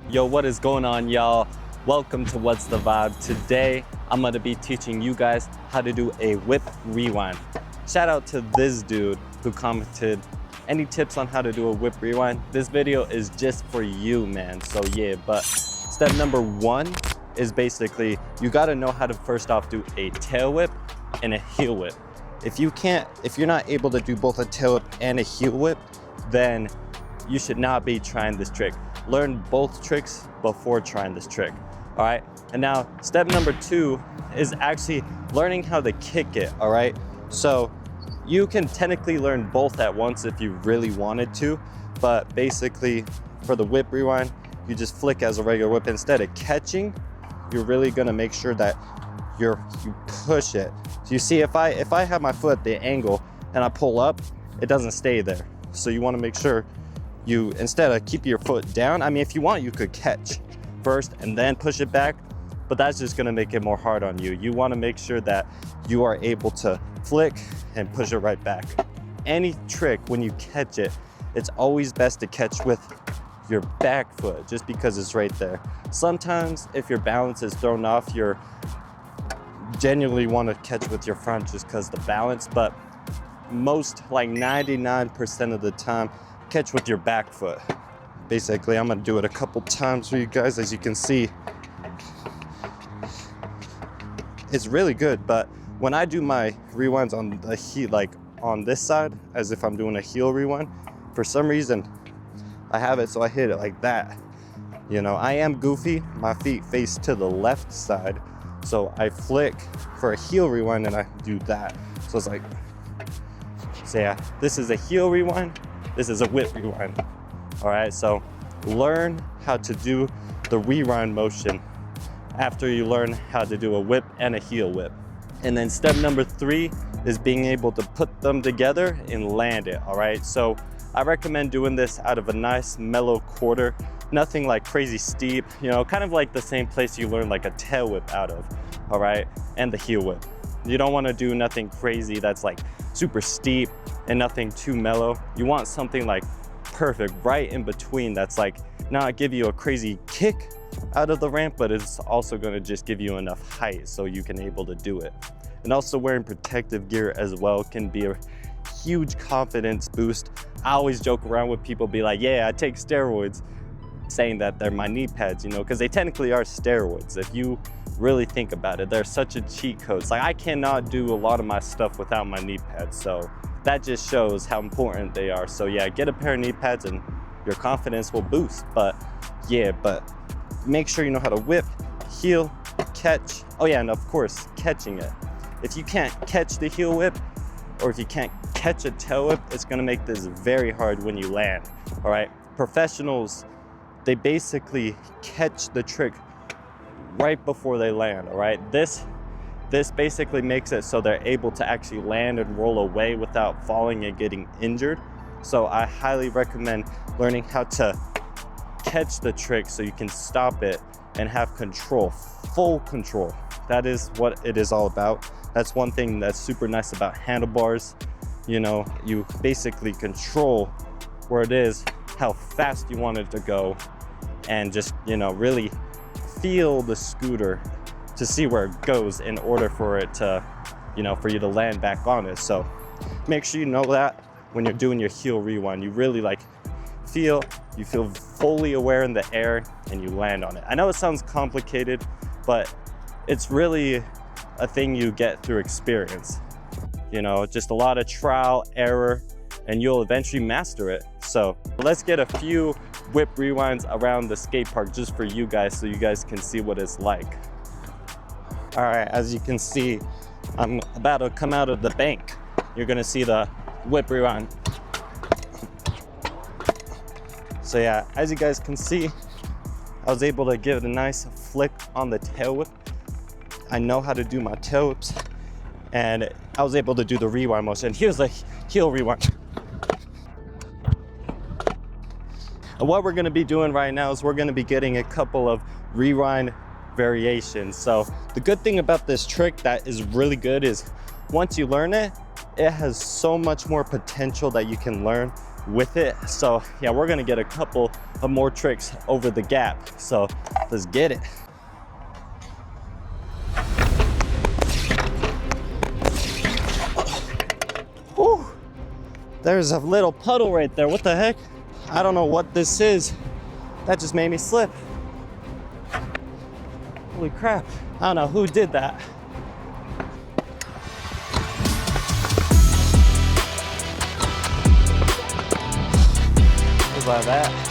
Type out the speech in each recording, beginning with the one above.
Yo, what is going on, y'all? Welcome to What's the Vibe. Today, I'm gonna be teaching you guys how to do a whip rewind. Shout out to this dude who commented, any tips on how to do a whip rewind? This video is just for you, man. So yeah, but step number one is basically, you gotta know how to first off do a tail whip and a heel whip. If you're not able to do both a tail whip and a heel whip, then you should not be trying this trick. Learn both tricks before trying this trick, all right? And now, step number two is actually learning how to kick it, all right? So you can technically learn both at once if you really wanted to, but basically for the whip rewind, you just flick as a regular whip. Instead of catching, you're really gonna make sure that you push it. So you see, if I have my foot at the angle and I pull up, it doesn't stay there. So you wanna make sure you, instead of keep your foot down, I mean, if you want, you could catch first and then push it back, but that's just gonna make it more hard on you. You wanna make sure that you are able to flick and push it right back. Any trick, when you catch it, it's always best to catch with your back foot, just because it's right there. Sometimes if your balance is thrown off, you're genuinely wanna catch with your front just because the balance, but most, like 99% of the time, catch with your back foot. Basically, I'm gonna do it a couple times for you guys. As you can see, it's really good, but when I do my rewinds on the heel, like on this side, as if I'm doing a heel rewind, for some reason, I have it so I hit it like that. You know, I am goofy, my feet face to the left side, so I flick for a heel rewind and I do that. So it's like, so yeah, this is a heel rewind, this is a whip rewind. All right, so learn how to do the rewind motion after you learn how to do a whip and a heel whip. And then step number three is being able to put them together and land it, all right? So I recommend doing this out of a nice mellow quarter, nothing like crazy steep, you know, kind of like the same place you learn like a tail whip out of, all right? And the heel whip. You don't wanna do nothing crazy that's like super steep and nothing too mellow. You want something like perfect, right in between, that's like not give you a crazy kick out of the ramp, but it's also gonna just give you enough height so you can able to do it. And also wearing protective gear as well can be a huge confidence boost. I always joke around with people, be like, yeah, I take steroids, saying that they're my knee pads, you know, because they technically are steroids. If you really think about it, they're such a cheat code. It's like I cannot do a lot of my stuff without my knee pads, so that just shows how important they are. So yeah, get a pair of knee pads and your confidence will boost. But yeah, but make sure you know how to whip, heel, catch. Oh yeah, and of course, catching it. If you can't catch the heel whip, or if you can't catch a tail whip, it's gonna make this very hard when you land, all right? Professionals, they basically catch the trick right before they land, all right? This basically makes it so they're able to actually land and roll away without falling and getting injured. So I highly recommend learning how to catch the trick so you can stop it and have control, full control. That is what it is all about. That's one thing that's super nice about handlebars. You know, you basically control where it is, how fast you want it to go, and just, you know, really feel the scooter to see where it goes in order for it to, you know, for you to land back on it. So make sure you know that when you're doing your heel rewind, you really like you feel fully aware in the air and you land on it. I know it sounds complicated, but it's really a thing you get through experience. You know, just a lot of trial, error, and you'll eventually master it. So let's get a few whip rewinds around the skate park just for you guys so you guys can see what it's like. All right, as you can see, I'm about to come out of the bank. You're gonna see the whip rewind. So yeah, as you guys can see, I was able to give it a nice flick on the tail whip. I know how to do my tail whips, and I was able to do the rewind motion. Here's the heel rewind. And what we're gonna be doing right now is we're gonna be getting a couple of rewind variations. So the good thing about this trick that is really good is once you learn it, it has so much more potential that you can learn with it. So yeah, we're gonna get a couple of more tricks over the gap. So let's get it. Whew. There's a little puddle right there. What the heck? I don't know what this is. That just made me slip. Holy crap. I don't know who did that. Just like that.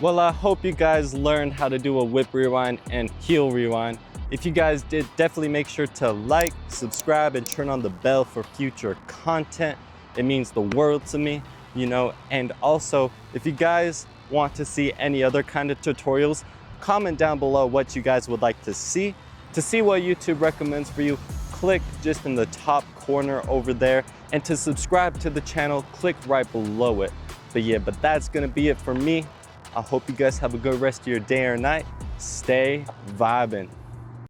Well, I hope you guys learned how to do a whip rewind and heel rewind. If you guys did, definitely make sure to like, subscribe, and turn on the bell for future content. It means the world to me, you know. And also, if you guys want to see any other kind of tutorials, comment down below what you guys would like to see. To see what YouTube recommends for you, click just in the top corner over there. And to subscribe to the channel, click right below it. But yeah, that's gonna be it for me. I hope you guys have a good rest of your day or night. Stay vibing.